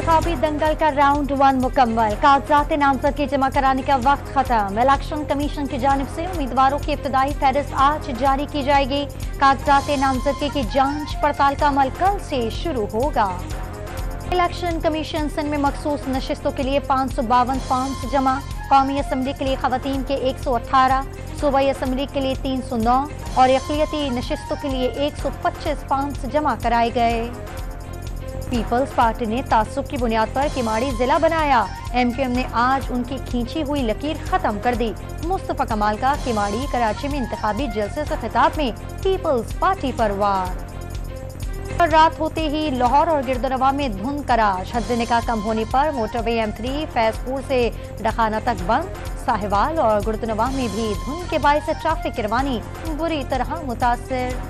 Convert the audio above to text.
इंतखाबी दंगल का राउंड 1 मुकम्मल। कागजात नामजद की जमा कराने का वक्त खत्म। इलेक्शन कमीशन की जानिब से उम्मीदवारों की इब्तदाई फहरिस्त आज जारी की जाएगी। कागजात नामजदगी की जांच पड़ताल का अमल कल से शुरू होगा। इलेक्शन कमीशन सिंध में मखसूस नशिस्तों के लिए 552 फॉर्म्स जमा। कौमी असम्बली के लिए खवातीन के 118, सूबाई असम्बली के लिए 309 और अक़लियती नशिस्तों के लिए 125 फॉर्म्स जमा कराए गए। पीपल्स पार्टी ने तासुब की बुनियाद पर किमाड़ी जिला बनाया। MQM ने आज उनकी खींची हुई लकीर खत्म कर दी। मुस्तफा कमाल का किमाड़ी कराची में इंतखाबी जलसे से खिताब में पीपल्स पार्टी पर वार। रात होते ही लाहौर और गिरदनवा में धुंध कराश। हद निकाह कम होने पर मोटरवे M3 फैजपुर से डखाना तक बंद। साहिवाल और गिरदनवा में भी धुंध के बायस ट्रैफिक रवानी बुरी तरह मुतासिर।